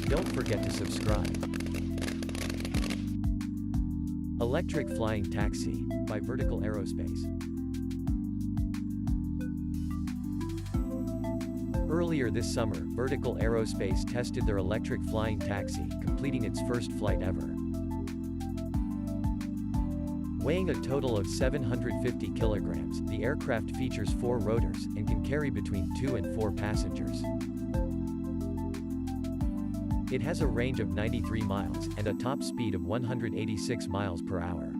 Don't forget to subscribe. Electric Flying Taxi, by Vertical Aerospace. Earlier this summer, Vertical Aerospace tested their electric flying taxi, completing its first flight ever. Weighing a total of 750 kilograms, the aircraft features 4 rotors, and can carry between 2 and 4 passengers. It has a range of 93 miles, and a top speed of 186 miles per hour.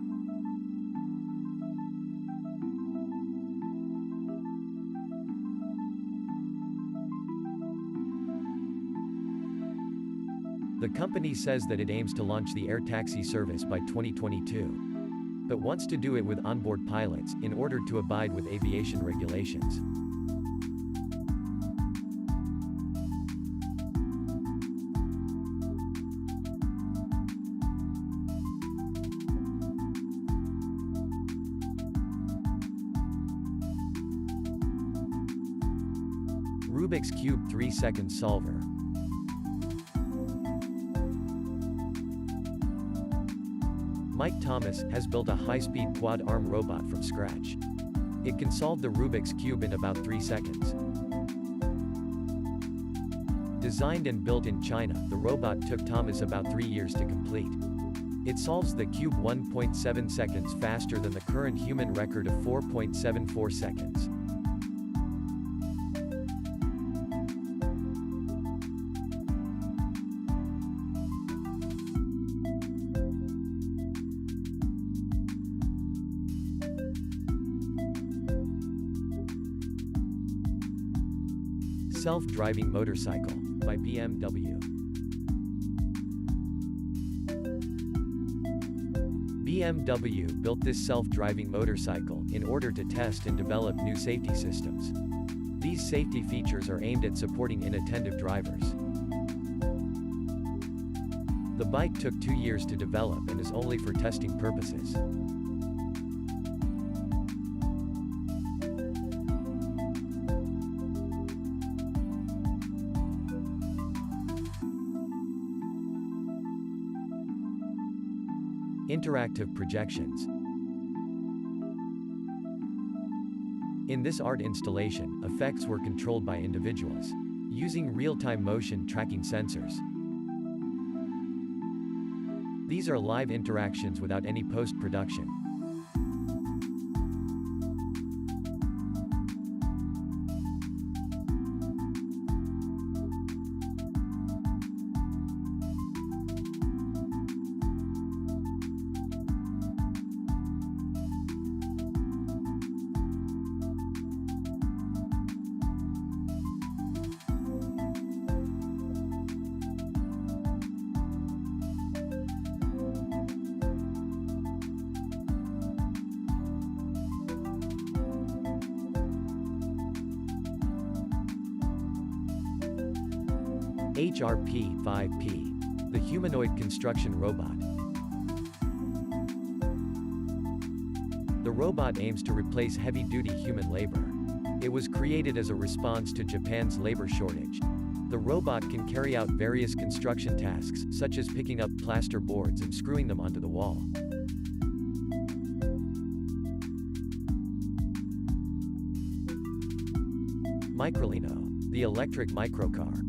The company says that it aims to launch the air taxi service by 2022. But wants to do it with onboard pilots, in order to abide with aviation regulations. Rubik's Cube 3-second solver. Mike Thomas has built a high-speed quad-arm robot from scratch. It can solve the Rubik's Cube in about 3 seconds. Designed and built in China, the robot took Thomas about 3 years to complete. It solves the cube 1.7 seconds faster than the current human record of 4.74 seconds. Self-driving motorcycle, by BMW. BMW built this self-driving motorcycle in order to test and develop new safety systems. These safety features are aimed at supporting inattentive drivers. The bike took 2 years to develop and is only for testing purposes. Interactive projections. In this art installation, effects were controlled by individuals, using real-time motion tracking sensors. These are live interactions without any post-production. HRP-5P, the humanoid construction robot. The robot aims to replace heavy-duty human labor. It was created as a response to Japan's labor shortage. The robot can carry out various construction tasks, such as picking up plaster boards and screwing them onto the wall. Microlino, the electric microcar.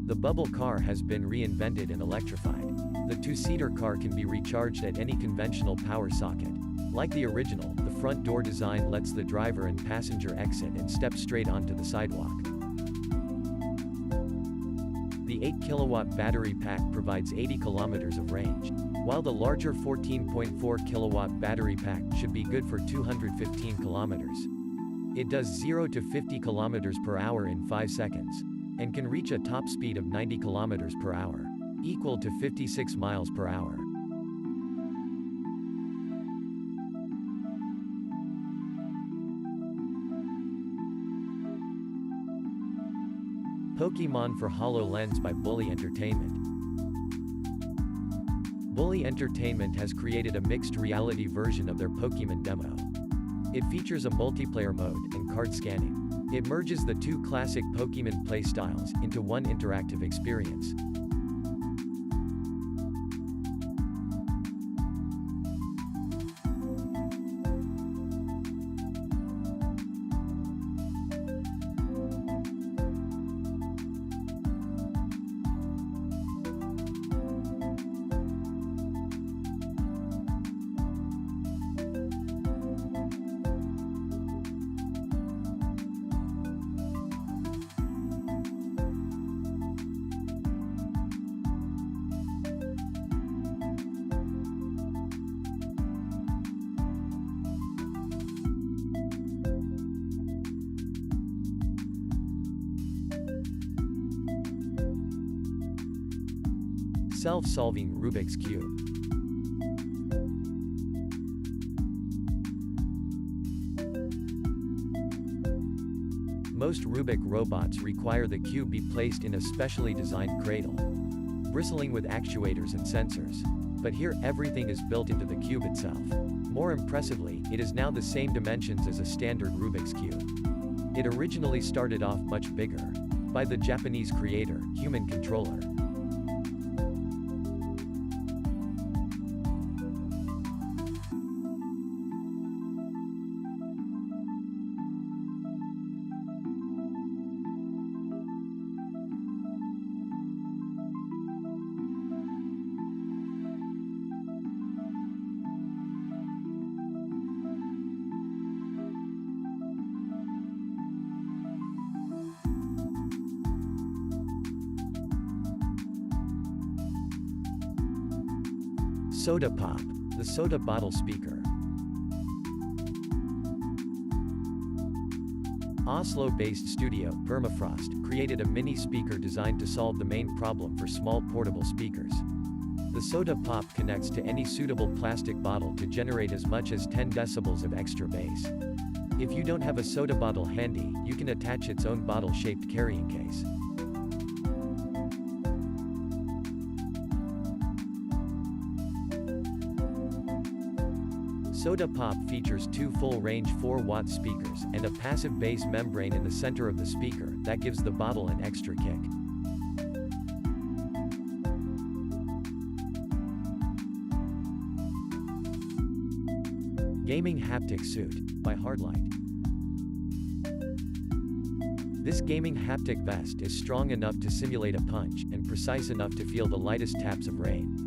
The bubble car has been reinvented and electrified. The 2-seater car can be recharged at any conventional power socket. Like the original, the front door design lets the driver and passenger exit and step straight onto the sidewalk. The 8-kilowatt battery pack provides 80 kilometers of range, while the larger 14.4-kilowatt battery pack should be good for 215 kilometers. It does 0 to 50 kilometers per hour in 5 seconds. And can reach a top speed of 90 kilometers per hour, equal to 56 miles per hour. Pokémon for HoloLens by Bully Entertainment. Bully Entertainment has created a mixed reality version of their Pokémon demo. It features a multiplayer mode and card scanning. It merges the two classic Pokémon playstyles into one interactive experience. Self-solving Rubik's Cube. Most Rubik robots require the cube be placed in a specially designed cradle, bristling with actuators and sensors. But here, everything is built into the cube itself. More impressively, it is now the same dimensions as a standard Rubik's Cube. It originally started off much bigger, by the Japanese creator, Human Controller. Soda Pop, the soda bottle speaker. Oslo-based studio, Permafrost, created a mini speaker designed to solve the main problem for small portable speakers. The Soda Pop connects to any suitable plastic bottle to generate as much as 10 decibels of extra bass. If you don't have a soda bottle handy, you can attach its own bottle-shaped carrying case. Soda Pop features two full-range 4-watt speakers, and a passive bass membrane in the center of the speaker, that gives the bottle an extra kick. Gaming Haptic Suit, by Hardlight. This gaming haptic vest is strong enough to simulate a punch, and precise enough to feel the lightest taps of rain.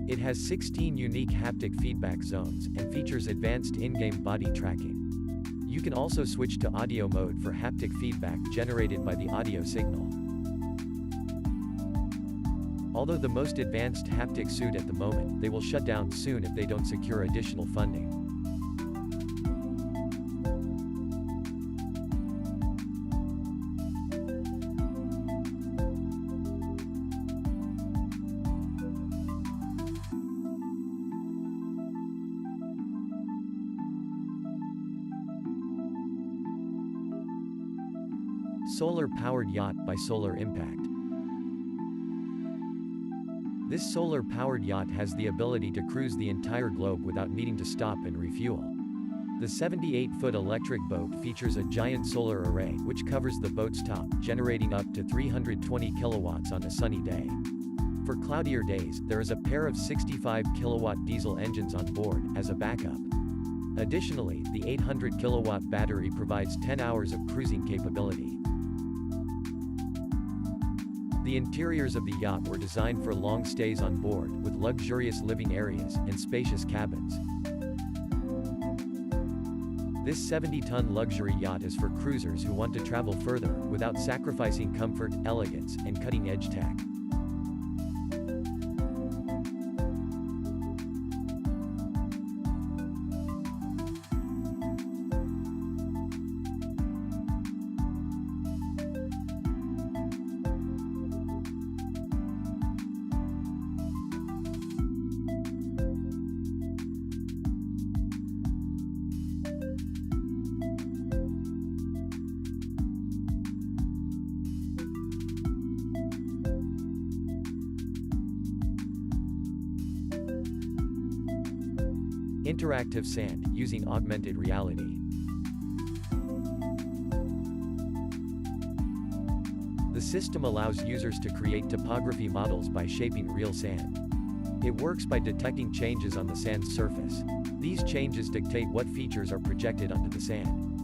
It has 16 unique haptic feedback zones, and features advanced in-game body tracking. You can also switch to audio mode for haptic feedback generated by the audio signal. Although the most advanced haptic suit at the moment, they will shut down soon if they don't secure additional funding. Solar-powered yacht by Solar Impact. This solar-powered yacht has the ability to cruise the entire globe without needing to stop and refuel. The 78-foot electric boat features a giant solar array, which covers the boat's top, generating up to 320 kilowatts on a sunny day. For cloudier days, there is a pair of 65-kilowatt diesel engines on board, as a backup. Additionally, the 800-kilowatt battery provides 10 hours of cruising capability. The interiors of the yacht were designed for long stays on board, with luxurious living areas, and spacious cabins. This 70-ton luxury yacht is for cruisers who want to travel further, without sacrificing comfort, elegance, and cutting-edge tech. Interactive sand, using augmented reality. The system allows users to create topography models by shaping real sand. It works by detecting changes on the sand's surface. These changes dictate what features are projected onto the sand.